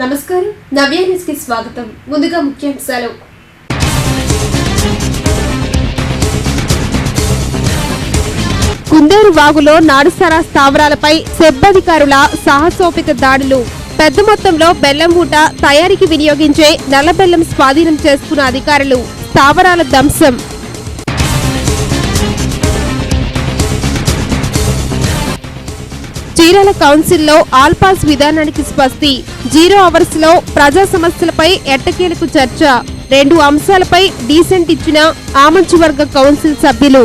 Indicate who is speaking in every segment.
Speaker 1: నమస్కారం నవ్య న్యూస్ కి స్వాగతం. ముందుగా ముఖ్యాంశాలు. కుందేరు వాగులో నాడుసారా స్థావరాలపై సెబ్బధికారుల సాహసోపేత దాడులు. పెద్ద మొత్తంలో బెల్లం మూట తయారీకి వినియోగించే నల్ల బెల్లం స్వాధీనం చేసుకున్న అధికారులు. స్థావరాల ధ్వంసం. చీరాల కౌన్సిల్లో ఆల్ పాస్ విధానానికి స్పష్టి. 0 అవర్స్ లో ప్రజా సమస్యలపై ఎట్టకేలకు చర్చ. 2 అంశాలపై డీసెంట్ ఇచ్చిన ఆమంచివర్గ కౌన్సిల్ సభ్యులు.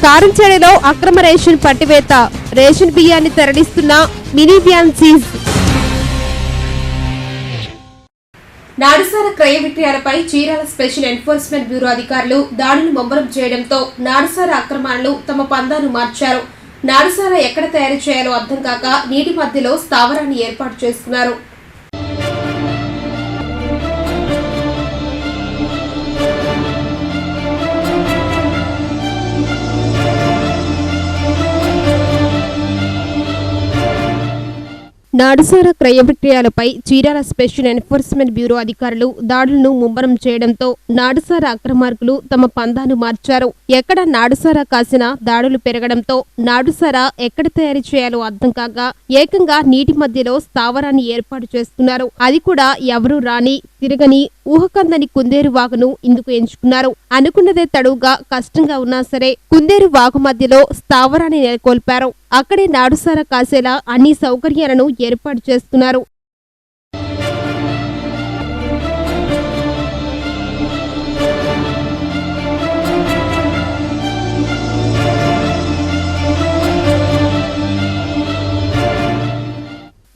Speaker 1: కారంచేడులో అక్రమ రేషన్ పట్టివేత. రేషన్ బియ్యాన్ని తరలిస్తున్న మినీ వ్యాన్ సీజ్. నాడుసారా క్రయ విక్రయాలపై చీరాల స్పెషల్ ఎన్ఫోర్స్మెంట్ బ్యూరో అధికారులు దాడులు ముమ్మరం చేయడంతో నాడుసారా అక్రమాలను తమ పందాను మార్చారు. నాడుసారా ఎక్కడ తయారు చేయాలో అర్థం కాక నీటి మధ్యలో స్థావరాన్ని ఏర్పాటు చేసుకున్నారు. నాడుసారా క్రయ విక్రయాలపై చీరాల స్పెషల్ ఎన్ఫోర్స్మెంట్ బ్యూరో అధికారులు దాడులను ముమ్మరం చేయడంతో నాడుసారా అక్రమార్కులు తమ పందాను మార్చారు. ఎక్కడ నాడుసారా కాసినా దాడులు పెరగడంతో నాడుసారా ఎక్కడ తయారు చేయాలో అర్థం కాక ఏకంగా నీటి మధ్యలో స్థావరాన్ని ఏర్పాటు చేస్తున్నారు. అది కూడా ఎవరూ రాని తిరగని ఊహకందని కుందేరు వాగును ఇందుకు ఎంచుకున్నారు. అనుకున్నదే తడువుగా కష్టంగా ఉన్నా సరే కుందేరు వాగు మధ్యలో స్థావరాన్ని నెలకొల్పారు. అక్కడే నాడుసారా కాసేలా అన్ని సౌకర్యాలను ఏర్పాటు చేస్తున్నారు.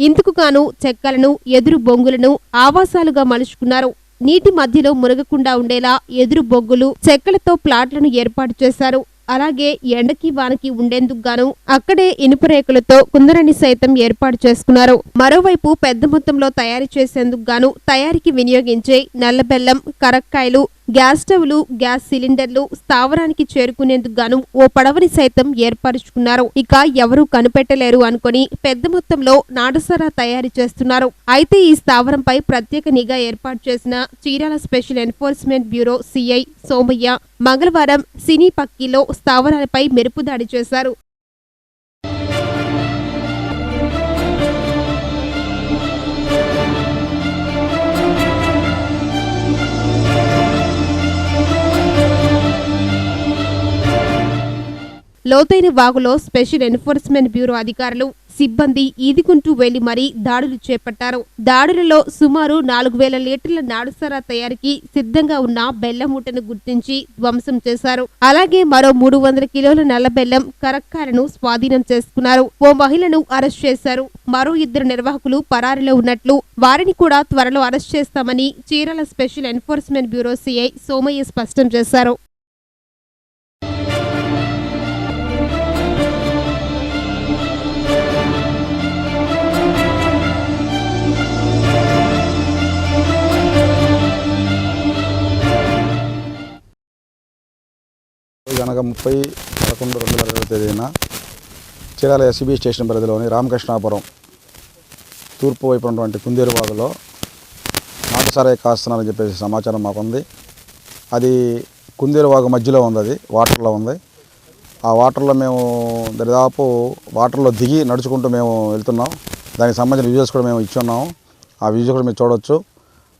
Speaker 1: ఇందుకు గాను చెక్కలను ఎదురు బొంగులను ఆవాసాలుగా మలుచుకున్నారు. నీటి మధ్యలో మునగకుండా ఉండేలా ఎదురు బొగ్గులు చెక్కలతో ప్లాట్లను ఏర్పాటు చేశారు. అలాగే ఎండకి వానకి ఉండేందుకు గాను అక్కడే ఇనుప రేకులతో కుందరని సైతం ఏర్పాటు చేసుకున్నారు. మరోవైపు పెద్ద మొత్తంలో తయారు చేసేందుకు గాను తయారీకి వినియోగించే నల్ల బెల్లం, కరక్కాయలు, గ్యాస్ స్టవ్లు, గ్యాస్ సిలిండర్లు స్థావరానికి చేరుకునేందుకు గాను ఓ పడవని సైతం ఏర్పరుచుకున్నారు. ఇక ఎవరూ కనిపెట్టలేరు అనుకుని పెద్ద మొత్తంలో నాడుసారా తయారు చేస్తున్నారు. అయితే ఈ స్థావరంపై ప్రత్యేక నిఘా ఏర్పాటు చేసిన Chirala special enforcement bureau CI Somaiah మంగళవారం సినీ పక్కీలో స్థావరాలపై మెరుపు దాడి చేశారు. లోతైన వాగులో స్పెషల్ ఎన్ఫోర్స్మెంట్ బ్యూరో అధికారులు సిబ్బంది ఈదుకుంటూ వెళ్లి మరీ దాడులు చేపట్టారు. దాడులలో సుమారు 4000 లీటర్ల నాడుసారా తయారీకి సిద్ధంగా ఉన్న బెల్లం మూటను గుర్తించి ధ్వంసం చేశారు. అలాగే మరో 300 కిలోల నల్ల బెల్లం, కరక్కాయలను స్వాధీనం చేసుకున్నారు. ఓ మహిళను అరెస్ట్ చేశారు. మరో 2 నిర్వాహకులు పరారీలో ఉన్నట్లు, వారిని కూడా త్వరలో అరెస్ట్ చేస్తామని Chirala special enforcement bureau CI Somaiah స్పష్టం చేశారు.
Speaker 2: అనగా 30/11/2020 తేదీన చీరాల ఎస్సీబీ స్టేషన్ పరిధిలోని రామకృష్ణాపురం తూర్పు వైపు ఉన్నటువంటి కుందేరు వాగులో నాటుసారా కాస్తున్నారని చెప్పేసి సమాచారం మాకుంది. అది కుందేరు వాగు మధ్యలో ఉంది, అది వాటర్లో ఉంది. ఆ వాటర్లో మేము దాదాపు వాటర్లో దిగి నడుచుకుంటూ మేము వెళ్తున్నాం. దానికి సంబంధించిన విజువల్స్ కూడా మేము ఇచ్చి ఉన్నాము. ఆ విజువల్స్ కూడా మీరు చూడవచ్చు.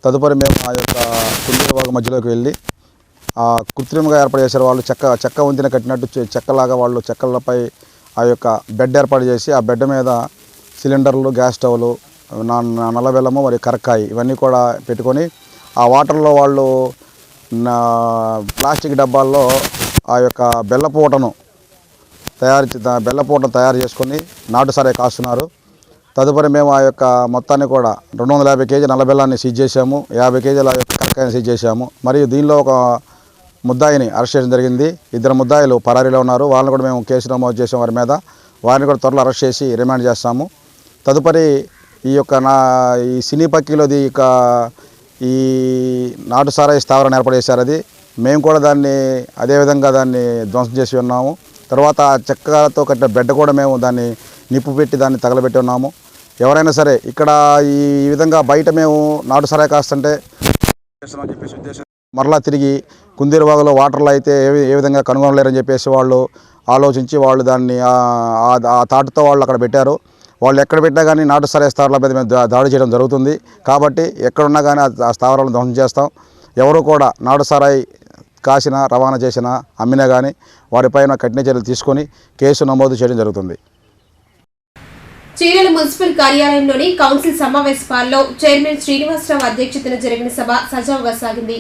Speaker 2: తదుపరి మేము ఆ యొక్క కుందేరు వాగు మధ్యలోకి వెళ్ళి ఆ కృత్రిమంగా ఏర్పాటు చేశారు. వాళ్ళు చెక్క వంతెన కట్టినట్టు చెక్కలాగా వాళ్ళు చెక్కలపై ఆ యొక్క బెడ్ ఏర్పాటు చేసి ఆ బెడ్ మీద సిలిండర్లు, గ్యాస్ స్టవ్లు, నల్ల బెల్లము మరియు కరక్కాయ ఇవన్నీ కూడా పెట్టుకొని ఆ వాటర్లో వాళ్ళు ప్లాస్టిక్ డబ్బాల్లో ఆ యొక్క బెల్లపూటను తయారు చేసుకొని నాటుసారా కాస్తున్నారు. తదుపరి మేము ఆ యొక్క మొత్తాన్ని కూడా 250 కేజీ నల్ల బెల్లాన్ని సీజ్ చేశాము. 50 కేజీల యొక్క కరక్కాయని సీజ్ చేశాము. మరియు దీనిలో ఒక ముద్దాయిని అరెస్ట్ చేయడం జరిగింది. 2 ముద్దాయిలు పరారీలో ఉన్నారు. వాళ్ళని కూడా మేము కేసు నమోదు చేసాం వారి మీద. వారిని కూడా త్వరలో అరెస్ట్ చేసి రిమాండ్ చేస్తాము. తదుపరి ఈ సినీ పక్కీలోది ఈ నాటుసారా స్థావరాన్ని ఏర్పాటు చేశారు. అది మేము కూడా దాన్ని అదేవిధంగా దాన్ని ధ్వంసం చేసి ఉన్నాము. తర్వాత చెక్కలతో కట్టిన బెడ్ కూడా మేము దాన్ని నిప్పు పెట్టి దాన్ని తగలబెట్టి ఉన్నాము. ఎవరైనా సరే ఇక్కడ ఈ విధంగా బయట మేము నాటు సరాయి కాస్తుంటే అని చెప్పేసి ఉద్దేశం మరలా తిరిగి కుందేరువాగులో వాటర్లో అయితే ఏ విధంగా కనుగొనలేరని చెప్పేసి వాళ్ళు ఆలోచించి వాళ్ళు దాన్ని ఆ తాటుతో వాళ్ళు అక్కడ పెట్టారు. వాళ్ళు ఎక్కడ పెట్టినా కానీ నాటు సరాయి స్థావరాల మీద మేము దాడి చేయడం జరుగుతుంది. కాబట్టి ఎక్కడున్నా కానీ ఆ స్థావరాలను ధ్వంసం చేస్తాం. ఎవరు కూడా నాటు సరాయి కాసినా రవాణా చేసినా అమ్మినా కానీ వారిపైన కఠిన చర్యలు తీసుకొని కేసు నమోదు చేయడం జరుగుతుంది.
Speaker 1: చీరాల మున్సిపల్ కార్యాలయంలోని కౌన్సిల్ సమావేశ హాల్లో చైర్మన్ శ్రీనివాసరావు అధ్యక్షతన జరిగిన సభ సజావుగా సాగింది.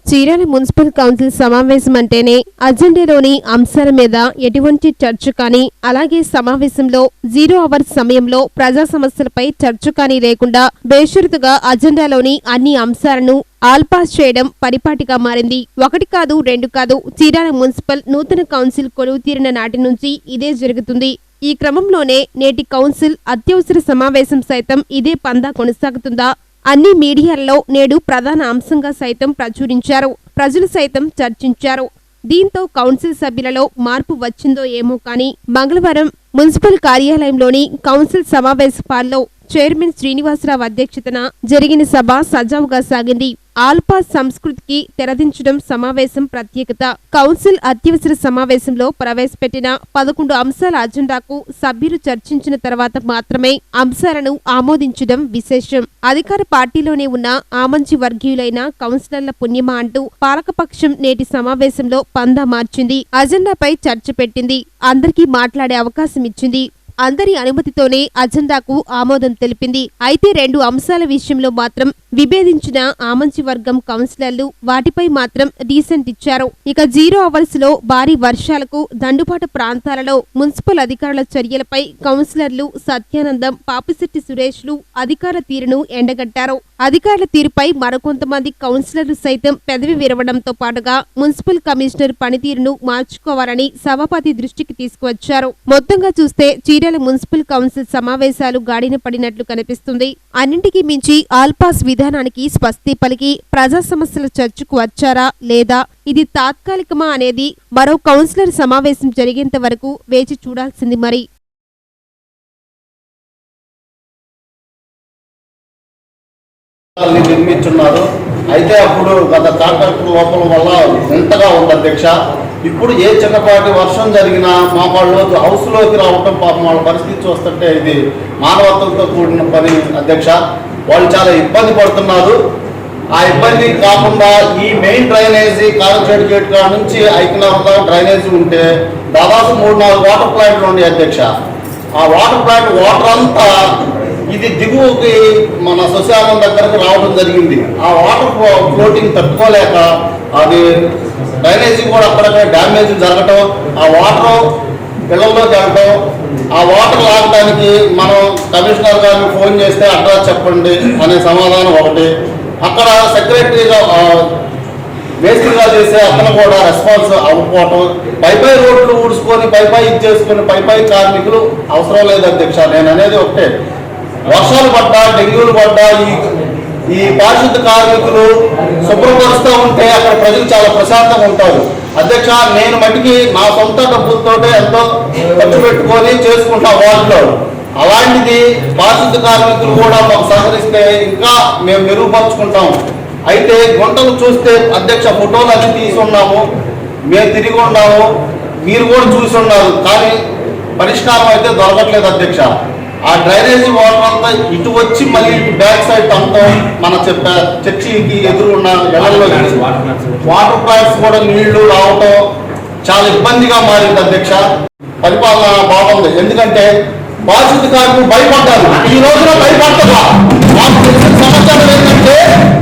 Speaker 1: చీరాల మున్సిపల్ కౌన్సిల్ సమావేశం అంటేనే అజెండాలోని అంశాల మీద ఎటువంటి చర్చ కానీ, అలాగే సమావేశంలో 0 అవర్స్ సమయంలో ప్రజా సమస్యలపై చర్చ కానీ లేకుండా బేషరతుగా అజెండాలోని అన్ని అంశాలను ఆల్ పాస్ చేయడం పరిపాటిగా మారింది. 1 కాదు 2 కాదు, చీరాల మున్సిపల్ నూతన కౌన్సిల్ కొలువు తీరిన నాటి నుంచి ఇదే జరుగుతుంది. ఈ క్రమంలోనే నేటి కౌన్సిల్ అత్యవసర సమావేశం సైతం ఇదే పందా కొనసాగుతుందా? అన్ని మీడియాల్లో నేడు ప్రధాన అంశంగా సైతం ప్రచురించారు. ప్రజలు సైతం చర్చించారు. దీంతో కౌన్సిల్ సభ్యులలో మార్పు వచ్చిందో ఏమో కానీ మంగళవారం మున్సిపల్ కార్యాలయంలోని కౌన్సిల్ సమావేశ హాల్లో చైర్మన్ శ్రీనివాసరావు అధ్యక్షతన జరిగిన సభ సజావుగా సాగింది. ఆల్పాస్ సంస్కృతికి తెరదించడం సమావేశం ప్రత్యేకత. కౌన్సిల్ అత్యవసర సమావేశంలో ప్రవేశపెట్టిన 11 అంశాల అజెండాకు సభ్యులు చర్చించిన తర్వాత మాత్రమే అంశాలను ఆమోదించడం విశేషం. అధికార పార్టీలోనే ఉన్న ఆమంచి వర్గీయులైన కౌన్సిలర్ల పుణ్యమా అంటూ పాలకపక్షం నేటి సమావేశంలో పందా మార్చింది. అజెండాపై చర్చ పెట్టింది. అందరికీ మాట్లాడే అవకాశం ఇచ్చింది. అందరి అనుమతితోనే అజెండాకు ఆమోదం తెలిపింది. అయితే 2 అంశాల విషయంలో మాత్రం విభేదించిన ఆమంచి వర్గం కౌన్సిలర్లు వాటిపై మాత్రం డీసెంట్ ఇచ్చారు. ఇక 0 అవర్స్ లో భారీ వర్షాలకు దండుపాట ప్రాంతాలలో మున్సిపల్ అధికారుల చర్యలపై కౌన్సిలర్లు సత్యానందం, పాపిశెట్టి సురేష్లు అధికార తీరును ఎండగట్టారు. అధికారుల తీరుపై మరికొంతమంది కౌన్సిలర్లు సైతం పెదవి విరవడంతో పాటుగా మున్సిపల్ కమిషనర్ పనితీరును మార్చుకోవాలని సభాపతి దృష్టికి తీసుకువచ్చారు. మొత్తంగా చూస్తే చీరాల మున్సిపల్ కౌన్సిల్ సమావేశాలు గాడిన పడినట్లు కనిపిస్తుంది. అన్నింటికీ మించి ఆల్పాస్ విధానానికి స్వస్తి పలికి ప్రజా సమస్యల చర్చకు వచ్చారా లేదా, ఇది తాత్కాలికమా అనేది మరో కౌన్సిలర్ సమావేశం జరిగేంత వరకు వేచి చూడాల్సింది. మరి
Speaker 3: నిర్మించున్నారు. అయితే అప్పుడు గత కాంట్రాక్టర్ లోపల వల్ల ఎంతగా ఉంది అధ్యక్ష. ఇప్పుడు ఏ చిన్నపాటి వర్షం జరిగినా మా వాళ్ళు హౌస్లోకి రావటం పాపం వాళ్ళ పరిస్థితి చూస్తుంటే ఇది మానవత్వంతో కూడిన పని అధ్యక్ష. వాళ్ళు చాలా ఇబ్బంది పడుతున్నారు. ఆ ఇబ్బంది కాకుండా ఈ మెయిన్ డ్రైనేజీ కారంచేడు గేట్ కాడ నుంచి ఐకనాథ డ్రైనేజీ ఉంటే దాదాపు 3-4 వాటర్ ప్లాంట్లు ఉన్నాయి అధ్యక్ష. ఆ వాటర్ ప్లాంట్ వాటర్ అంతా ఇది దిగువకి మన శ్మశానం దగ్గరకు రావడం జరిగింది. ఆ వాటర్ ఫ్లోటింగ్ తట్టుకోలేక అది డ్రైనేజీ కూడా అక్కడక్కడ డ్యామేజ్ జరగటం, ఆ వాటర్ పిల్లల్లోకి వెళ్ళటం, ఆ వాటర్ లాగడానికి మనం కమిషనర్ గారికి ఫోన్ చేస్తే అడ్రస్ చెప్పండి అనే సమాధానం ఒకటి. అక్కడ సెక్రటరీగా వేస్ట్గా చేసే అతను కూడా రెస్పాన్స్ అవ్వకపోవటం, పై రోడ్లు ఊడ్చుకొని పై ఇది చేసుకుని పై కార్మికులు అవసరం లేదు అధ్యక్ష. నేను అనేది ఒకటే, వర్షాలు పడ్డా డెంగ్యూలు పడ్డా ఈ పారిశుద్ధ కార్మికులు శుభ్రపరుస్తూ ఉంటే అక్కడ ప్రజలు చాలా ప్రశాంతంగా ఉంటారు అధ్యక్ష. నేను మటుకి నా సొంత డబ్బులతో ఎంతో ఖర్చు పెట్టుకొని చేసుకుంటా వార్డులో. అలాంటిది పారిశుద్ధ కార్మికులు కూడా మాకు సహకరిస్తే ఇంకా మేము మెరుగుపరుచుకుంటాం. అయితే గుంటలు చూస్తే అధ్యక్ష ఫోటోలు అన్ని తీసి ఉన్నాము, మేము తిరిగి ఉన్నాము, మీరు కూడా చూసి ఉన్నారు. కానీ పరిష్కారం అయితే దొరకట్లేదు అధ్యక్ష. ఆ డ్రైనేజీ వాటర్ అంతా ఇటు వచ్చి మళ్ళీ ఇటు బ్యాక్ సైడ్ అంతా మన చర్చికి ఎదురున్న ఎడల్లో వాటర్ ప్లాంట్స్ కూడా నీళ్లు రావటం చాలా ఇబ్బందిగా మారింది అధ్యక్ష. పరిపాలన బాగుంది, ఎందుకంటే పారిశుద్ధ కార్మికులు భయపడ్డారు. ఈ రోజున భయపడతా మాకు తెలిసిన సమాచారం ఏంటంటే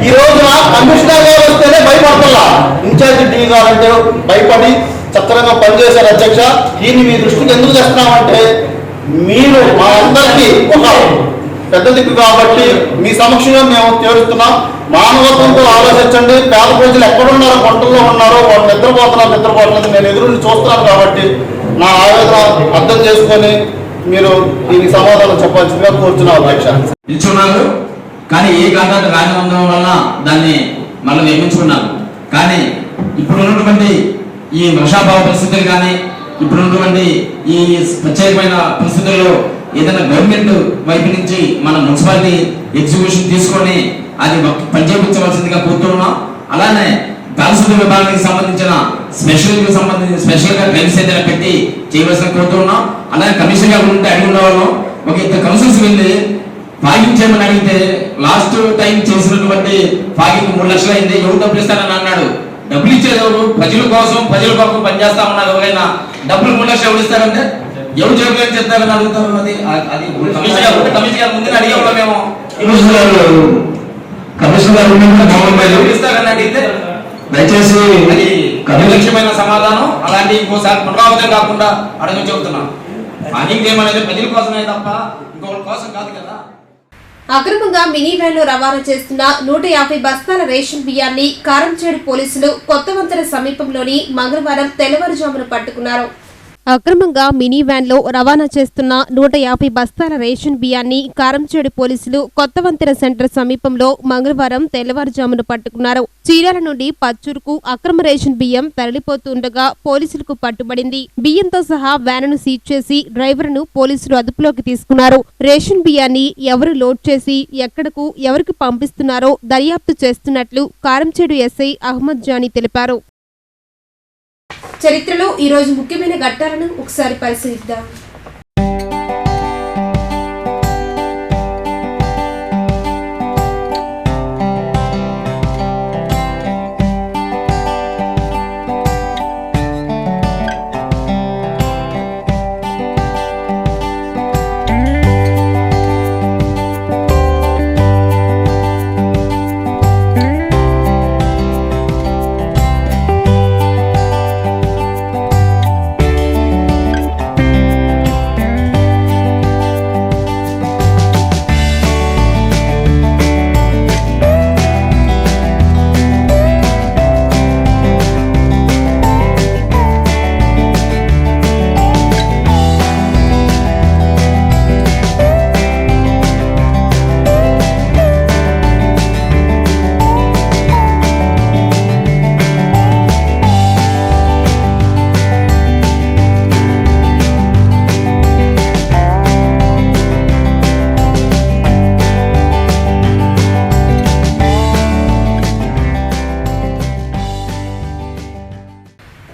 Speaker 3: ఈ రోజున కమిషనర్ గారు వస్తేనే భయపడతా, ఇన్ఛార్జి డి గారు అంటే భయపడి చక్కగా పనిచేశారు అధ్యక్ష. దీన్ని మీ దృష్టికి ఎందుకు తెస్తున్నామంటే మీరు మా అందరికీ ఒక పెద్ద దిక్కు కాబట్టి మీ సమక్షంలో మేము చేరుస్తున్నాం. మానవత్వంతో ఆలోచించండి. పేద ప్రజలు ఎక్కడున్నారో గుంటల్లో ఉన్నారో వాళ్ళు నిద్రపోతున్నారు నేను ఎదురుండి చూస్తున్నాను కాబట్టి నా ఆవేదన అర్థం చేసుకొని మీరు దీనికి సమాధానం చెప్పాల్సిందిగా కోరుతున్నాం అధ్యక్ష.
Speaker 4: ఇచ్చున్నారు కానీ ఏ కాంట్రాక్ట్ రాని ఉండడం వల్ల దాన్ని మళ్ళీ నిర్మించుకున్నారు. కానీ ఇప్పుడు ఉన్నటువంటి ఈ వర్షాభావ పరిస్థితులు కానీ ఇప్పుడున్నటువంటి ఈ ప్రత్యేకమైన పరిస్థితుల్లో ఏదైనా గవర్నమెంట్ వైపు నుంచి మన మున్సిపాలిటీ ఎగ్జిక్యూషన్ తీసుకొని అది పనిచేయించవలసిందిగా కోరుతున్నాం. అలానే పారిశుద్ధ్య విభాగానికి సంబంధించిన స్పెషల్గా డ్రైవ్స్ ఏదైనా పెట్టి చేయవలసిన కోరుతున్నాం. అలానే కమిషన్ గారు ఉంటే అడిగి ఉండేవాళ్ళం. ఒక ఇద్దరు కౌన్సిల్స్ వెళ్ళి ఫాగింగ్ చేయమని అడిగితే లాస్ట్ టైం చేసినటువంటి ఫాగింగ్ 3 లక్షలు అయింది, ఎవరు డబ్బులు ఇస్తారని అన్నాడు. డబ్బులు ఇచ్చేది ఎవరు? ప్రజల కొరకు పనిచేస్తా ఉన్నారు. ఎవరైనా డబ్బులు 3 లక్షలు ఎవరు ఇస్తారంటే ఎవరు జేబులో చెప్తారని అడుగుతారు. అది కమిషన్ గారు ముందు అడిగేవాళ్ళం మేము. కమిషన్ గారు ఇస్తారని అడిగితే దయచేసి అది నిర్లక్ష్యమైన సమాధానం. అలాంటి ఇంకోసారి పునరావృతం కాకుండా అడగని చెబుతున్నాం. ఫాగింగ్ చేయమనేది ప్రజల కోసమే తప్ప ఇంకొకరి కోసం కాదు కదా.
Speaker 1: అక్రమంగా మినీ వ్యాన్ లో రవాణా చేస్తున్న 150 బస్తాల రేషన్ బియ్యాన్ని కారంచేడు పోలీసులు కొత్తవంతెన సమీపంలోని మంగళవారం తెల్లవారుజామున పట్టుకున్నారు. అక్రమంగా మినీ వ్యాన్ లో రవాణా చేస్తున్న 150 బస్తాల రేషన్ బియ్యాన్ని కారంచేడు పోలీసులు కొత్తవంతెన సెంటర్ సమీపంలో మంగళవారం తెల్లవారుజామున పట్టుకున్నారు. చీరాల నుండి పచ్చూరుకు అక్రమ రేషన్ బియ్యం తరలిపోతుండగా పోలీసులకు పట్టుబడింది. బియ్యంతో సహా వ్యానును సీజ్ చేసి డ్రైవర్ను పోలీసులు అదుపులోకి తీసుకున్నారు. రేషన్ బియ్యాన్ని ఎవరు లోడ్ చేసి ఎక్కడకు ఎవరికి పంపిస్తున్నారో దర్యాప్తు చేస్తున్నట్లు కారంచేడు ఎస్ఐ అహ్మద్ జానీ తెలిపారు. చరిత్రలో ఈ రోజు ముఖ్యమైన ఘట్టాలను ఒకసారి పరిశీలిద్దాం.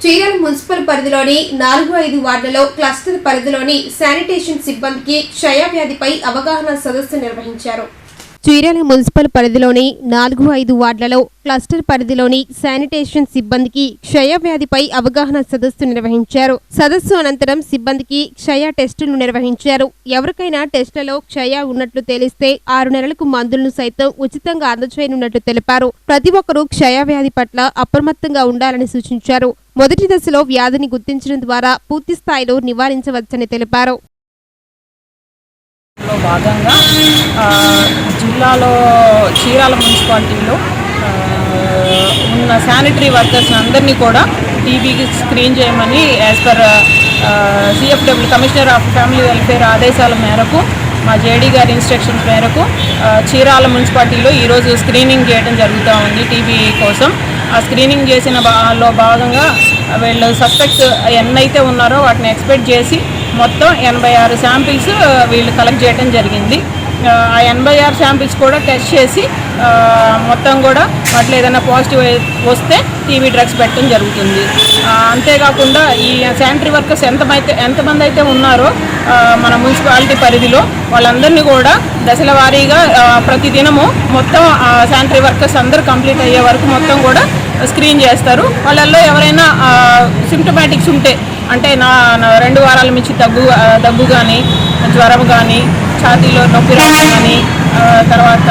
Speaker 1: చీరాల మున్సిపల్ పరిధిలోని 4-5 వార్డులలో క్లస్టర్ పరిధిలోని శానిటేషన్ సిబ్బందికి క్షయవ్యాధిపై అవగాహన సదస్సు నిర్వహించారు. చీరాల మున్సిపల్ పరిధిలోని 4-5 వార్డులలో క్లస్టర్ పరిధిలోని శానిటేషన్ సిబ్బందికి క్షయవ్యాధిపై అవగాహన సదస్సు నిర్వహించారు. సదస్సు అనంతరం సిబ్బందికి క్షయ టెస్టులు నిర్వహించారు. ఎవరికైనా టెస్టులలో క్షయ ఉన్నట్లు తెలిస్తే 6 నెలలకు మందులను సైతం ఉచితంగా అందజేయనున్నట్లు తెలిపారు. ప్రతి ఒక్కరూ క్షయవ్యాధి పట్ల అప్రమత్తంగా ఉండాలని సూచించారు. మొదటి దశలో వ్యాధిని గుర్తించడం ద్వారా పూర్తి స్థాయిలో నివారించవచ్చని తెలిపారు.
Speaker 5: భాగంగా జిల్లాలో చీరాల మున్సిపాలిటీలో ఉన్న శానిటరీ వర్కర్స్ అందరినీ కూడా టీబీకి స్క్రీన్ చేయమని as per CFW commissioner of family welfare ఆదేశాల మేరకు మా జేడీ గారి ఇన్స్ట్రక్షన్స్ మేరకు చీరాల మున్సిపాలిటీలో ఈరోజు స్క్రీనింగ్ చేయడం జరుగుతూ ఉంది టీబీ కోసం. ఆ స్క్రీనింగ్ చేసిన భాగంగా వీళ్ళు సస్పెక్ట్స్ ఎన్నైతే ఉన్నారో వాటిని ఎక్స్పెక్ట్ చేసి మొత్తం 86 శాంపిల్స్ వీళ్ళు కలెక్ట్ చేయడం జరిగింది. ఆ 86 శాంపిల్స్ కూడా టెస్ట్ చేసి మొత్తం కూడా వాటిలో ఏదైనా పాజిటివ్ వస్తే టీబీ డ్రగ్స్ పెట్టడం జరుగుతుంది. అంతేకాకుండా ఈ శానిటరీ వర్కర్స్ ఎంతమంది అయితే ఉన్నారో మన మున్సిపాలిటీ పరిధిలో వాళ్ళందరినీ కూడా దశల వారీగా ప్రతిదినము మొత్తం శానిటరీ వర్కర్స్ అందరూ కంప్లీట్ అయ్యే వరకు మొత్తం కూడా స్క్రీన్ చేస్తారు. వాళ్ళల్లో ఎవరైనా సిమ్టమాటిక్స్ ఉంటే అంటే 2 వారాల నుంచి దగ్గు కానీ జ్వరం కానీ ఛాతీలో నొప్పి రావడం కానీ తర్వాత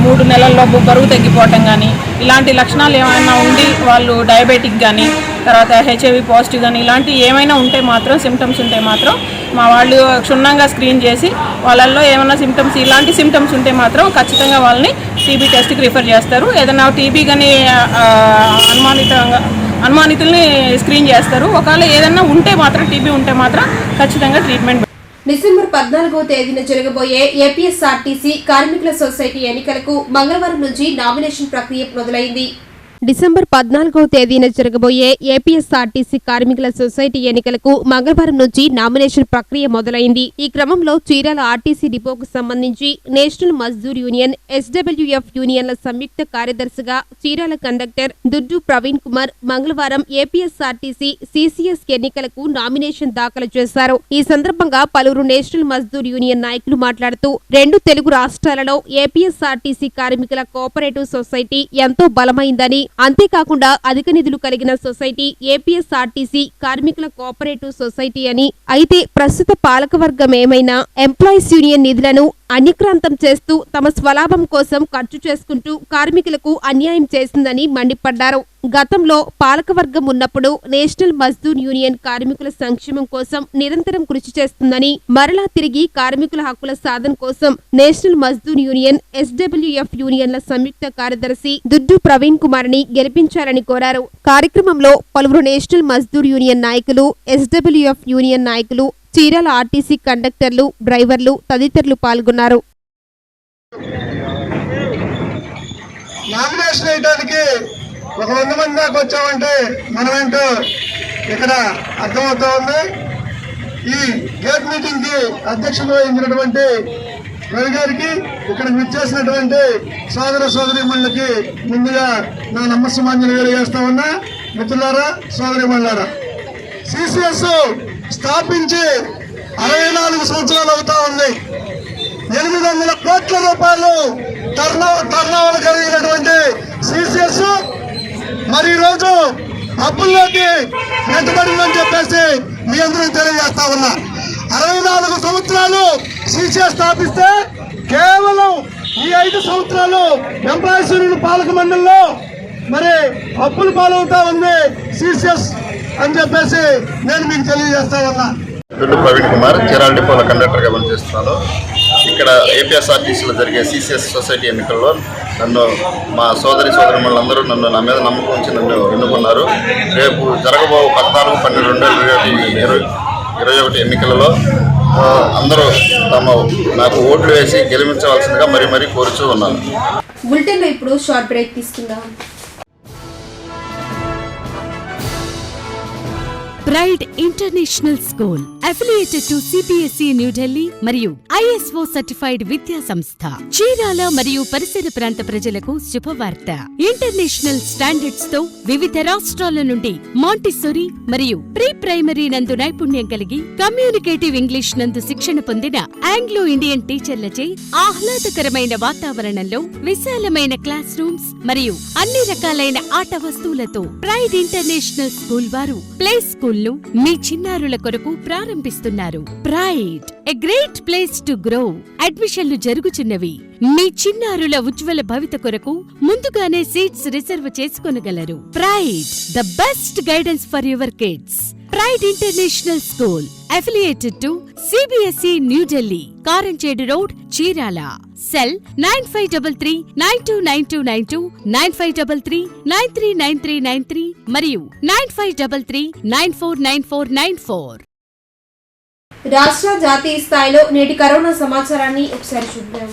Speaker 5: 3 నెలల్లో బరువు తగ్గిపోవటం కానీ ఇలాంటి లక్షణాలు ఏమైనా ఉండి వాళ్ళు డయాబెటిక్ కానీ తర్వాత హెచ్ఐవి పాజిటివ్ కానీ ఇలాంటి ఏమైనా ఉంటే మాత్రం సిమ్టమ్స్ ఉంటే మాత్రం మా వాళ్ళు క్షుణ్ణంగా స్క్రీన్ చేసి వాళ్ళల్లో ఏమైనా ఇలాంటి సిమ్టమ్స్ ఉంటే మాత్రం ఖచ్చితంగా వాళ్ళని టీబీ టెస్ట్కి రిఫర్ చేస్తారు. ఏదైనా టీబీ కానీ అనుమానితుల్ని స్క్రీన్ చేస్తారు. ఒకవేళ ఏదైనా ఉంటే మాత్రం టీబీ ఉంటే మాత్రం ఖచ్చితంగా ట్రీట్మెంట్.
Speaker 1: డిసెంబర్ 14వ తేదీన జరగబోయే ఏపీఎస్ఆర్టీసీ కార్మికుల సొసైటీ ఎన్నికలకు మంగళవారం నుంచి నామినేషన్ ప్రక్రియ మొదలైంది. డిసెంబర్ 14వ తేదీన జరగబోయే ఏపీఎస్ఆర్టీసీ కార్మికుల సొసైటీ ఎన్నికలకు మంగళవారం నుంచి నామినేషన్ ప్రక్రియ మొదలైంది. ఈ క్రమంలో చీరాల ఆర్టీసీ డిపోకు సంబంధించి నేషనల్ మజ్దూర్ యూనియన్, ఎస్డబ్ల్యూఎఫ్ యూనియన్ల సంయుక్త కార్యదర్శిగా చీరాల కండక్టర్ దుడ్డు ప్రవీణ్ కుమార్ మంగళవారం ఏపీఎస్ఆర్టీసీ సిసిఎస్ ఎన్నికలకు నామినేషన్ దాఖలు చేశారు. ఈ సందర్భంగా పలువురు నేషనల్ మజ్దూర్ యూనియన్ నాయకులు మాట్లాడుతూ 2 తెలుగు రాష్ట్రాలలో ఏపీఎస్ఆర్టీసీ కార్మికుల కోఆపరేటివ్ సొసైటీ ఎంతో బలమైందని, అంతేకాకుండా అధిక నిధులు కలిగిన సొసైటీ ఏపీఎస్ఆర్టీసీ కార్మికుల కోఆపరేటివ్ సొసైటీ అని, అయితే ప్రస్తుత పాలకవర్గం ఏమైనా ఎంప్లాయీస్ యూనియన్ నిధులను అన్యక్రాంతం చేస్తూ తమ స్వలాభం కోసం ఖర్చు చేసుకుంటూ కార్మికులకు అన్యాయం చేసిందని మండిపడ్డారు. గతంలో పాలకవర్గం ఉన్నప్పుడు నేషనల్ మజ్దూర్ యూనియన్ కార్మికుల సంక్షేమం కోసం నిరంతరం కృషి చేస్తుందని, మరలా తిరిగి కార్మికుల హక్కుల సాధన కోసం నేషనల్ మజ్దూర్ యూనియన్, ఎస్డబ్ల్యూఎఫ్ యూనియన్ల సంయుక్త కార్యదర్శి దుడ్డు ప్రవీణ్ కుమార్ ని గెలిపించాలని కోరారు. కార్యక్రమంలో పలువురు నేషనల్ మజ్దూర్ యూనియన్ నాయకులు, ఎస్డబ్ల్యూఎఫ్ యూనియన్ నాయకులు, చీరాల ఆర్టీసీ కండక్టర్లు, డ్రైవర్లు తదితరులు పాల్గొన్నారు.
Speaker 6: నామినేషన్ వేయడానికి 100 మంది దాకా వచ్చామంటే మనమేంటో ఇక్కడ అర్థమవుతా ఉంది. ఈ గేట్ మీటింగ్ కి అధ్యక్షత వహించినటువంటి రవి గారికి, ఇక్కడికి విచ్చేసినటువంటి సోదర సోదరీమణులకి ముందుగా నా నమస్సమాంజలి తెలియజేస్తా ఉన్నా. మిత్రులారా, సోదరీమణులారా, సిసిఎస్ స్థాపించి 64 సంవత్సరాలు అవుతా ఉంది. 800 కోట్ల రూపాయలు టర్నోవర్ కలిగినటువంటి సిసిఎస్ మరి ఈరోజు అప్పుల్లోకి నెట్టబడిందని చెప్పేసి మీ అందరికీ తెలియజేస్తా ఉన్నా. 64 సంవత్సరాలు సిసిఎస్ స్థాపిస్తే కేవలం ఈ 5 సంవత్సరాలు ఎంప్లాయీస్ యూనియన్ పాలక మండలిలో మరి అప్పులు పాలవుతా ఉంది సిసిఎస్ అని చెప్పేసి నేను మీకు తెలియజేస్తా ఉన్నా.
Speaker 3: దుడ్డు ప్రవీణ్ కుమార్, చీరాల డిపోలో కండక్టర్గా పనిచేస్తున్నాను. ఇక్కడ ఏపీఎస్ఆర్టీసీలో జరిగే సిసిఎస్ సొసైటీ ఎన్నికల్లో నన్ను మా సోదరిమణులందరూ నా మీద నమ్మకం ఉంచి నన్ను ఎన్నుకున్నారు. రేపు జరగబో 14/12/2021 ఎన్నికలలో అందరూ నాకు ఓట్లు వేసి గెలిపించవలసిందిగా మరీ కోరుచూ ఉన్నాను.
Speaker 1: బులెటిన్లో ఇప్పుడు షార్ట్ బ్రేక్ తీసుకుందాం.
Speaker 7: Pride international school affiliated to CBSE new Delhi మరియు ఐఎస్ఓ సర్టిఫైడ్ విద్యా సంస్థ. చీరాల మరియు పరిసర ప్రాంత ప్రజలకు శుభవార్త. ఇంటర్నేషనల్ స్టాండర్డ్స్ తో వివిధ రాష్ట్రాల నుండి మాంటిస్సోరీ మరియు ప్రీ ప్రైమరీ నందు నైపుణ్యం కలిగి కమ్యూనికేటివ్ ఇంగ్లీష్ నందు శిక్షణ పొందిన ఆంగ్లో ఇండియన్ టీచర్లచే ఆహ్లాదకరమైన వాతావరణంలో విశాలమైన క్లాస్ రూమ్స్ మరియు అన్ని రకాలైన ఆట వస్తువులతో ప్రైడ్ ఇంటర్నేషనల్ స్కూల్ వారు ప్లే స్కూల్ మీ చిన్నారుల కొరకు ప్రారంభిస్తున్నారు. Pride a great place to grow. అడ్మిషన్లు జరుగుచున్నవి. మీ చిన్నారుల ఉజ్వల భవిత కొరకు ముందుగానే సీట్స్ రిజర్వ్ చేసుకొనగలరు. Pride the best guidance for your kids. Pride international school affiliated to CBSE New Delhi, Karanchedu Road, Chirala. Cell 9533929292, 9533939393 మరియు 9533949494.
Speaker 1: రాష్ట్ర జాతీయ స్థాయిలో నేటి కరోనా సమాచారాన్ని ఒకసారి చూద్దాం.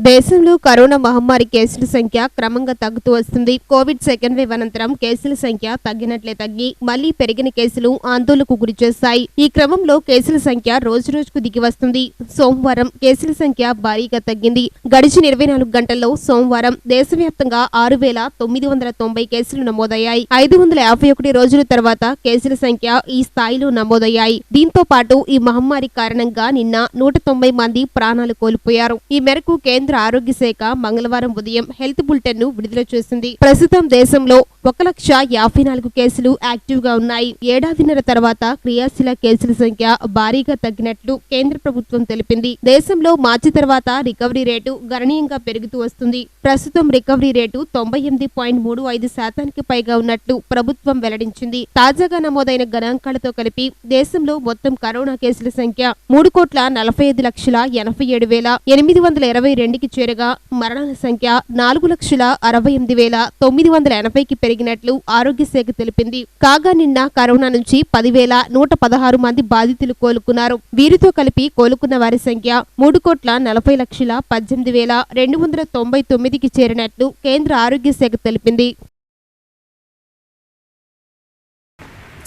Speaker 1: దేశంలో కరోనా మహమ్మారి కేసుల సంఖ్య క్రమంగా తగ్గుతూ వస్తుంది. కోవిడ్ సెకండ్ వేవ్ అనంతరం కేసుల సంఖ్య తగ్గినట్లే తగ్గి మళ్లీ పెరిగిన కేసులు ఆందోళనకు గురిచేశాయి. ఈ క్రమంలో కేసుల సంఖ్య రోజురోజుకు దిగి వస్తుంది. సోమవారం కేసుల సంఖ్య భారీగా తగ్గింది. గడిచిన 24 గంటల్లో సోమవారం దేశవ్యాప్తంగా 6,990 కేసులు నమోదయ్యాయి. 551 రోజుల తర్వాత కేసుల సంఖ్య ఈ స్థాయిలో నమోదయ్యాయి. దీంతో పాటు ఈ మహమ్మారి కారణంగా నిన్న 190 మంది ప్రాణాలు కోల్పోయారు. ఈ మేరకు కేంద్ర ఆరోగ్య శాఖ మంగళవారం ఉదయం హెల్త్ బులెటిన్ ను విడుదల చేసింది. ప్రస్తుతం దేశంలో 1,54,000 కేసులు యాక్టివ్ గా ఉన్నాయి. ఏడాదిన్నర తర్వాత క్రియాశీల కేసుల సంఖ్య భారీగా తగ్గినట్లు కేంద్ర ప్రభుత్వం తెలిపింది. దేశంలో మార్చి తర్వాత రికవరీ రేటు గణనీయంగా పెరుగుతూ వస్తుంది. ప్రస్తుతం రికవరీ రేటు 98.35% పైగా ఉన్నట్లు ప్రభుత్వం వెల్లడించింది. తాజాగా నమోదైన గణాంకాలతో కలిపి దేశంలో మొత్తం కరోనా కేసుల సంఖ్య 3,45,87,822 కి చేరగా మరణాల సంఖ్య 4,68,980 కి పెరిగినట్లు ఆరోగ్య శాఖ తెలిపింది. కాగా నిన్న కరోనా నుంచి 10,116 మంది బాధితులు కోలుకున్నారు. వీరితో కలిపి కోలుకున్న వారి సంఖ్య 3,40,18,299కి చేరినట్లు కేంద్ర ఆరోగ్య శాఖ తెలిపింది.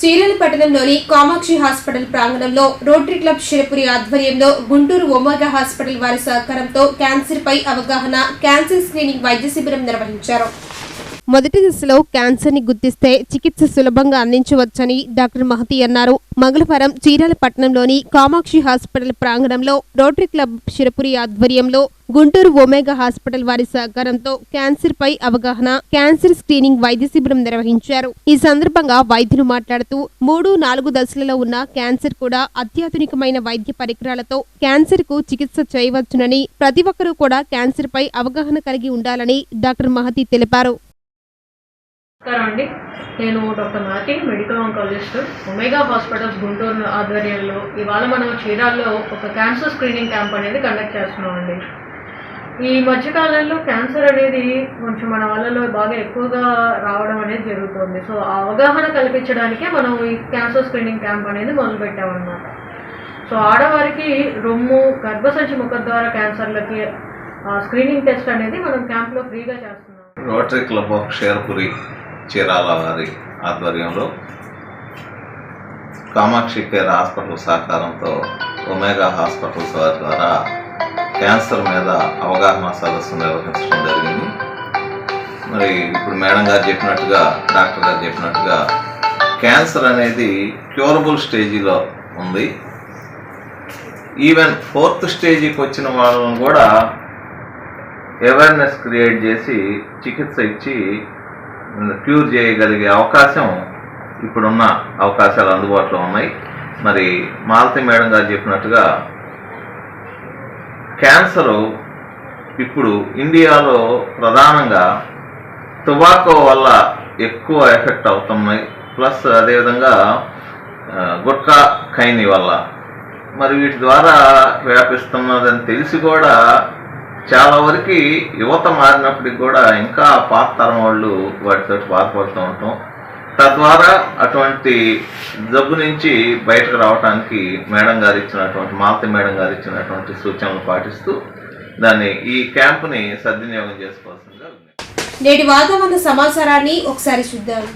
Speaker 1: చీరాల పట్టణంలోని కామాక్షి హాస్పిటల్ ప్రాంగణంలో రోటరీ క్లబ్ శిరపురి ఆధ్వర్యంలో గుంటూరు ఒమేగా హాస్పిటల్ వారి సహకారంతో క్యాన్సర్ పై అవగాహన, క్యాన్సర్ స్క్రీనింగ్ వైద్య శిబిరం నిర్వహించారు. మొదటి దశలో క్యాన్సర్ ని గుర్తిస్తే చికిత్స సులభంగా అందించవచ్చని డాక్టర్ మహతి అన్నారు. మంగళవారం చీరాల పట్టణంలోని కామాక్షి హాస్పిటల్ ప్రాంగణంలో రోటరీ క్లబ్ శిరపురి ఆధ్వర్యంలో గుంటూరు ఒమేగా హాస్పిటల్ వారి సహకారంతో క్యాన్సర్ పై అవగాహన, క్యాన్సర్ స్క్రీనింగ్ వైద్య శిబిరం నిర్వహించారు. ఈ సందర్భంగా వైద్యులు మాట్లాడుతూ 3-4 దశలలో ఉన్న క్యాన్సర్ కూడా అత్యాధునికమైన వైద్య పరికరాలతో క్యాన్సర్ కు చికిత్స చేయవచ్చునని, ప్రతి ఒక్కరూ కూడా క్యాన్సర్ పై అవగాహన కలిగి ఉండాలని డాక్టర్ మహతి తెలిపారు.
Speaker 8: నమస్కారం అండి, నేను doctor Mahathi, medical oncologist, Omega hospitals Guntur ఆధ్వర్యంలో ఇవాళ మనం చీరాల్లో ఒక క్యాన్సర్ స్క్రీనింగ్ క్యాంప్ అనేది కండక్ట్ చేస్తున్నామండి. ఈ మధ్యకాలంలో క్యాన్సర్ అనేది కొంచెం మన వాళ్ళలో బాగా ఎక్కువగా రావడం అనేది జరుగుతుంది. సో ఆ అవగాహన కల్పించడానికే మనం ఈ క్యాన్సర్ స్క్రీనింగ్ క్యాంప్ అనేది మొదలుపెట్టామన్నమాట. సో ఆడవారికి రొమ్ము, గర్భసంచి ముఖద్వార క్యాన్సర్లకి స్క్రీనింగ్ టెస్ట్ అనేది మనం క్యాంప్లో ఫ్రీగా చేస్తున్నాం.
Speaker 9: రోటరీ క్లబ్ ఆఫ్ షేర్పురి చీరాల వారి ఆధ్వర్యంలో కామాక్షి కేర్ హాస్పిటల్ సహకారంతో ఒమేగా హాస్పిటల్స్ వారి ద్వారా క్యాన్సర్ మీద అవగాహన సదస్సు నిర్వహించడం జరిగింది. మరి ఇప్పుడు మేడం గారు చెప్పినట్టుగా, డాక్టర్ గారు చెప్పినట్టుగా క్యాన్సర్ అనేది క్యూరబుల్ స్టేజీలో ఉంది. ఈవెన్ 4th స్టేజీకి వచ్చిన వాళ్ళని కూడా అవేర్నెస్ క్రియేట్ చేసి చికిత్స ఇచ్చి క్యూర్ చేయగలిగే అవకాశం ఇప్పుడున్న అవకాశాలు అందుబాటులో ఉన్నాయి. మరి మాలతి మేడం గారు చెప్పినట్టుగా క్యాన్సరు ఇప్పుడు ఇండియాలో ప్రధానంగా టొబాకో వల్ల ఎక్కువ ఎఫెక్ట్ అవుతున్నాయి, ప్లస్ అదేవిధంగా గుట్కా ఖైనీ వల్ల. మరి వీటి ద్వారా వ్యాపిస్తున్నదని తెలిసి కూడా చాలా వరకు యువత మారినప్పటికి కూడా ఇంకా పాత తరం వాళ్ళు వాటితో బాధపడుతూ ఉంటాం. తద్వారా అటువంటి జబ్బు నుంచి బయటకు రావడానికి మేడం గారు ఇచ్చినటువంటి, మాలతి మేడం గారు ఇచ్చినటువంటి సూచనలు పాటిస్తూ దాన్ని ఈ క్యాంపుని సద్వినియోగం చేసుకోవాల్సిందిగా.
Speaker 1: నేటి వాతావరణ సమాచారాన్ని ఒకసారి చూద్దాం.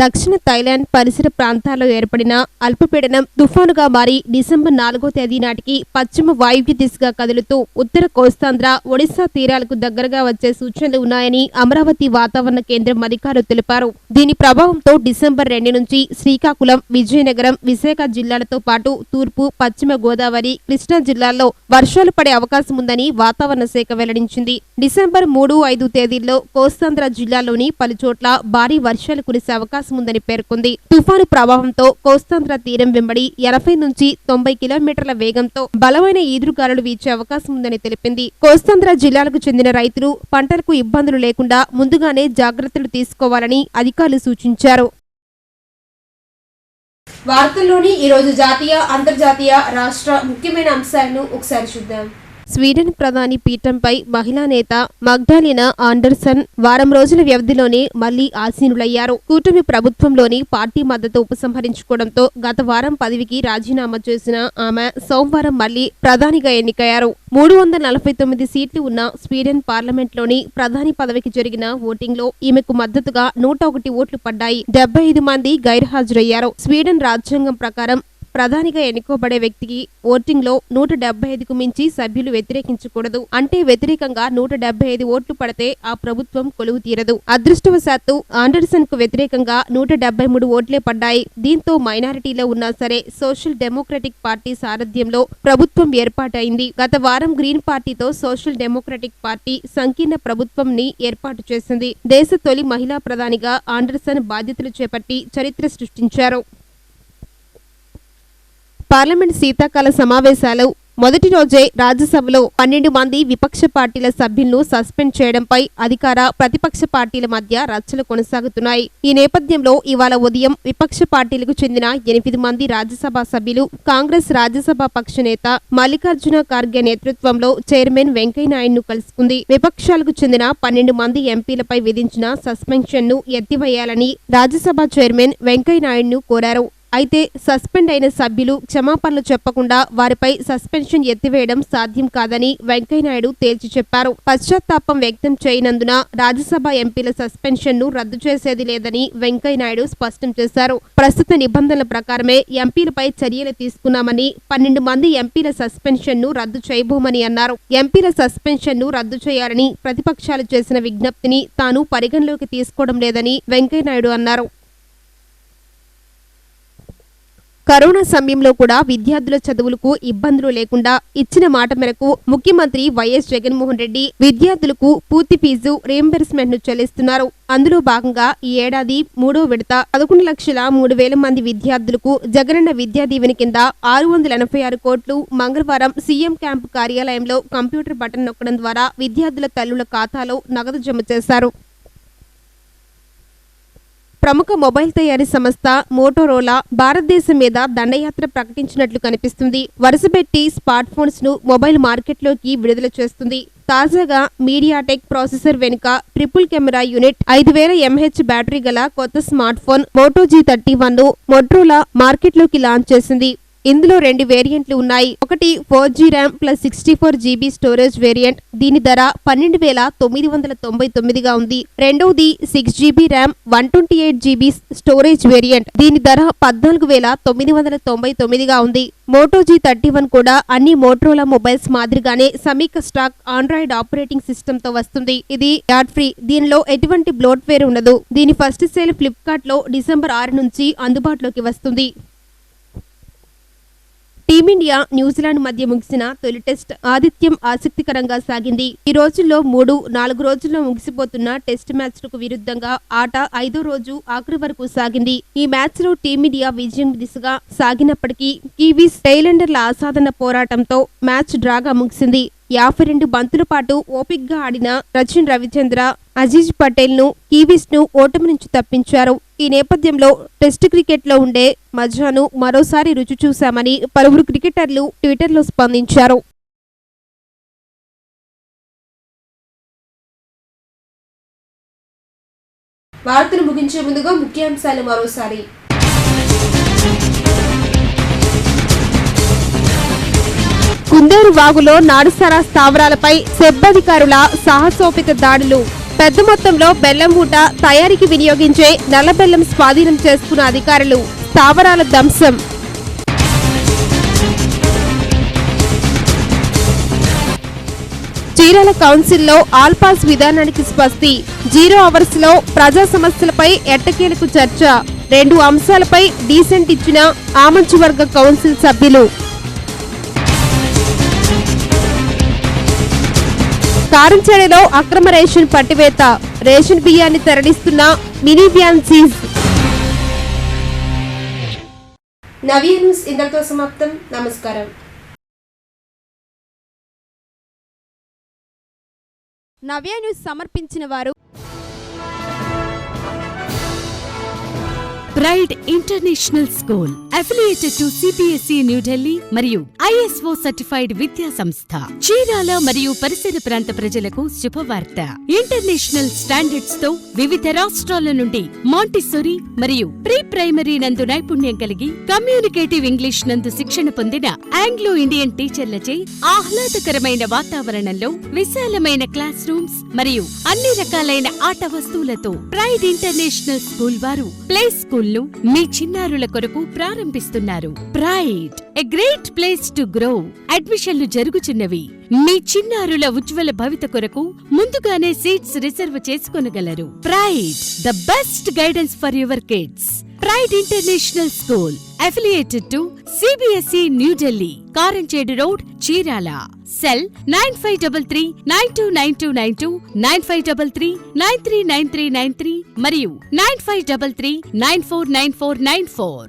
Speaker 1: దక్షిణ థాయిలాండ్ పరిసర ప్రాంతాల్లో ఏర్పడిన అల్పపీడనం తుఫానుగా మారి డిసెంబర్ 4వ తేదీ నాటికి పశ్చిమ వాయువ్య దిశగా కదులుతూ ఉత్తర కోస్తాంధ్ర, ఒడిశా తీరాలకు దగ్గరగా వచ్చే సూచనలు ఉన్నాయని అమరావతి వాతావరణ కేంద్రం అధికారులు తెలిపారు. దీని ప్రభావంతో డిసెంబర్ 2 నుంచి శ్రీకాకుళం, విజయనగరం, విశాఖ జిల్లాలతో పాటు తూర్పు, పశ్చిమ గోదావరి, కృష్ణా జిల్లాల్లో వర్షాలు పడే అవకాశం ఉందని వాతావరణ శాఖ వెల్లడించింది. డిసెంబర్ 3-5 తేదీల్లో కోస్తాంధ్ర జిల్లాలోని పలుచోట్ల భారీ వర్షాలు కురిసే అవకాశం ఉందని పేర్కొంది. తుఫాను ప్రభావంతో కోస్తాంధ్ర తీరం వెంబడి 80 నుంచి 90 కిలోమీటర్ల వేగంతో బలమైన ఈదురుగాలులు వీచే అవకాశం ఉందని తెలిపింది. కోస్తాంధ్ర జిల్లాలకు చెందిన రైతులు పంటలకు ఇబ్బందులు లేకుండా ముందుగానే జాగ్రత్తలు తీసుకోవాలని అధికారులు సూచించారు. వార్తల్లోని ఈరోజు జాతీయ, అంతర్జాతీయ, రాష్ట్ర ముఖ్యమైన అంశాలను ఒకసారి చూద్దాం. స్వీడన్ ప్రధాని పీఠంపై మహిళా నేత మగ్డాలినా ఆండర్సన్ వారం రోజుల వ్యవధిలోనే మళ్లీ ఆసీనులయ్యారు. కూటమి ప్రభుత్వంలోని పార్టీ మద్దతు ఉపసంహరించుకోవడంతో గత వారం పదవికి రాజీనామా చేసిన ఆమె సోమవారం మళ్లీ ప్రధానిగా ఎన్నికయ్యారు. 349 సీట్లు ఉన్న స్వీడన్ పార్లమెంట్లోని ప్రధాని పదవికి జరిగిన ఓటింగ్లో ఈమెకు మద్దతుగా 101 ఓట్లు పడ్డాయి. 75 మంది గైర్హాజరయ్యారు. స్వీడన్ రాజ్యాంగం ప్రకారం ప్రధానిగా ఎన్నుకోబడే వ్యక్తికి ఓటింగ్లో 175కు మించి సభ్యులు వ్యతిరేకించకూడదు. అంటే వ్యతిరేకంగా 175 ఓట్లు పడితే ఆ ప్రభుత్వం కొలువు తీరదు. అదృష్టవశాత్తు ఆండర్సన్ కు వ్యతిరేకంగా 173 ఓట్లే పడ్డాయి. దీంతో మైనారిటీలో ఉన్నా సరే సోషల్ డెమోక్రటిక్ పార్టీ సారథ్యంలో ప్రభుత్వం ఏర్పాటైంది. గత వారం గ్రీన్ పార్టీతో సోషల్ డెమోక్రటిక్ పార్టీ సంకీర్ణ ప్రభుత్వంని ఏర్పాటు చేసింది. దేశ తొలి మహిళా ప్రధానిగా ఆండర్సన్ బాధ్యతలు చేపట్టి చరిత్ర సృష్టించారు. పార్లమెంట్ శీతాకాల సమావేశాలు మొదటి రోజే రాజ్యసభలో 12 మంది విపక్ష పార్టీల సభ్యులను సస్పెండ్ చేయడంపై అధికార, ప్రతిపక్ష పార్టీల మధ్య రచ్చలు కొనసాగుతున్నాయి. ఈ నేపథ్యంలో ఇవాళ ఉదయం విపక్ష పార్టీలకు చెందిన 8 మంది రాజ్యసభ సభ్యులు కాంగ్రెస్ రాజ్యసభ పక్ష నేత మల్లికార్జున ఖార్గే నేతృత్వంలో చైర్మన్ వెంకయ్యనాయుడును కలుసుకుంది. విపక్షాలకు చెందిన 12 మంది ఎంపీలపై విధించిన సస్పెన్షన్ ను ఎత్తివేయాలని రాజ్యసభ చైర్మన్ వెంకయ్యనాయుడును కోరారు. అయితే సస్పెండ్ అయిన సభ్యులు క్షమాపణలు చెప్పకుండా వారిపై సస్పెన్షన్ ఎత్తివేయడం సాధ్యం కాదని వెంకయ్యనాయుడు తేల్చి చెప్పారు. పశ్చాత్తాపం వ్యక్తం చేయనందున రాజ్యసభ ఎంపీల సస్పెన్షన్ ను రద్దు చేసేది లేదని వెంకయ్యనాయుడు స్పష్టం చేశారు. ప్రస్తుత నిబంధనల ప్రకారమే ఎంపీలపై చర్యలు తీసుకున్నామని 12 మంది ఎంపీల సస్పెన్షన్ ను రద్దు చేయబోమని అన్నారు. ఎంపీల సస్పెన్షన్ ను రద్దు చేయాలని ప్రతిపక్షాలు చేసిన విజ్ఞప్తిని తాను పరిగణలోకి తీసుకోవడం లేదని వెంకయ్యనాయుడు అన్నారు. కరోనా సమయంలో కూడా విద్యార్థుల చదువులకు ఇబ్బందులు లేకుండా ఇచ్చిన మాట మేరకు ముఖ్యమంత్రి వైఎస్ జగన్మోహన్ రెడ్డి విద్యార్థులకు పూర్తి ఫీజు రీయింబర్స్మెంట్ ను చెల్లిస్తున్నారు. అందులో భాగంగా ఈ ఏడాది 3వ విడత 11,03,000 మంది విద్యార్థులకు జగనన్న విద్యా దీవెన కింద 686 కోట్లు మంగళవారం సీఎం క్యాంపు కార్యాలయంలో కంప్యూటర్ బటన్ నొక్కడం ద్వారా విద్యార్థుల తల్లుల ఖాతాలో నగదు జమ చేశారు. ప్రముఖ మొబైల్ తయారీ సంస్థ మోటోరోలా భారతదేశం మీద దండయాత్ర ప్రకటించినట్లు కనిపిస్తుంది. వరుసపెట్టి స్మార్ట్ ఫోన్స్ ను మొబైల్ మార్కెట్లోకి విడుదల చేస్తుంది. తాజాగా మీడియాటెక్ ప్రాసెసర్ వెనుక triple camera unit 5000 mAh battery గల కొత్త స్మార్ట్ ఫోన్ మోటో G31 ను మోటోరోలా మార్కెట్లోకి లాంచ్ చేసింది. ఇందులో 2 వేరియంట్లు ఉన్నాయి. ఒకటి 4G RAM plus 64GB storage variant. దీని ధర 12,999గా ఉంది. రెండవది 6GB RAM 128GB storage variant. దీని ధర 14,999గా ఉంది. మోటో G31 కూడా అన్ని మోటోరోలా మొబైల్స్ మాదిరిగానే సమీక స్టాక్ ఆండ్రాయిడ్ ఆపరేటింగ్ సిస్టమ్ తో వస్తుంది. ఇది యాడ్ ఫ్రీ. దీనిలో ఎటువంటి బ్లోట్వేర్ ఉండదు. దీని ఫస్ట్ సేల్ ఫ్లిప్కార్ట్ లో డిసెంబర్ 6 నుంచి అందుబాటులోకి వస్తుంది. టీమిండియా న్యూజిలాండ్ మధ్య ముగిసిన తొలి టెస్ట్ ఆతిథ్యం ఆసక్తికరంగా సాగింది. ఈ రోజుల్లో 3-4 రోజుల్లో ముగిసిపోతున్న టెస్ట్ మ్యాచ్లకు విరుద్ధంగా ఆట 5వ రోజు ఆఖరి వరకు సాగింది. ఈ మ్యాచ్ లో టీమిండియా విజయం దిశగా సాగినప్పటికీ కివీస్ టైలెండర్ల అసాధారణ పోరాటంతో మ్యాచ్ డ్రాగా ముగిసింది. 52 బంతుల పాటు ఓపిక్గా ఆడిన సచిన్ రవిచంద్ర, అజీజ్ పటేల్ ను కివీస్ ను ఓటమి నుంచి తప్పించారు. ఈ నేపథ్యంలో టెస్ట్ క్రికెట్ లో ఉండే మజాను మరోసారి రుచి చూశామని పలువురు క్రికెటర్లు ట్విట్టర్లో స్పందించారు. వార్తలు ముగించే ముందుగా ముఖ్యాంశాలు మరోసారి. కుందేరు వాగులో నాడుసారా స్థావరాలపై సెబ్బధికారుల సాహసోపేత దాడులు. పెద్ద మొత్తంలో బెల్లం ఊట తయారీకి వినియోగించే నల్ల బెల్లం స్వాధీనం చేసుకున్న అధికారులు. స్థావరాల ధ్వంసం. చీరాల కౌన్సిల్లో ఆల్ పాస్ విధానానికి స్పష్టి. 0 అవర్స్ లో ప్రజా సమస్యలపై ఎట్టకేలకు చర్చ. 2 అంశాలపై డీసెంట్ ఇచ్చిన ఆమంచివర్గ కౌన్సిల్ సభ్యులు. కారంచేడులో అక్రమ రేషన్ పట్టివేత. రేషన్ బియ్యాన్ని తరలిస్తున్న మినీ వ్యాన్ సీజ్. నవ్య న్యూస్ ఇంతటితో సమాప్తం. నమస్కారం. నవ్య న్యూస్ సమర్పించిన వారు
Speaker 7: pride international school affiliated to CBSE new Delhi మరియు ISO సర్టిఫైడ్ విద్యా సంస్థ. చీరాల మరియు పరిసర ప్రాంత ప్రజలకు శుభవార్త. ఇంటర్నేషనల్ స్టాండర్డ్స్ తో వివిధ రాష్ట్రాల నుండి మాంటిసోరీ మరియు ప్రీ ప్రైమరీ నందు నైపుణ్యం కలిగి కమ్యూనికేటివ్ ఇంగ్లీష్ నందు శిక్షణ పొందిన ఆంగ్లో ఇండియన్ టీచర్లచే ఆహ్లాదకరమైన వాతావరణంలో విశాలమైన క్లాస్ రూమ్స్ మరియు అన్ని రకాలైన ఆట వస్తువులతో ప్రైడ్ ఇంటర్నేషనల్ స్కూల్ వారు ప్లే స్కూల్ మీ చిన్నారుల కొరకు ప్రారంభిస్తున్నారు. Pride a great place to grow. అడ్మిషన్లు జరుగుచున్నవి. మీ చిన్నారుల ఉజ్వల భవిత కొరకు ముందుగానే సీట్స్ రిజర్వ్ చేసుకొనగలరు. Pride the best guidance for your kids. Pride international school affiliated to CBSE new Delhi, Karamchedu road, Chirala. Cell 9533929292, 9533939393 మరియు 9533949494.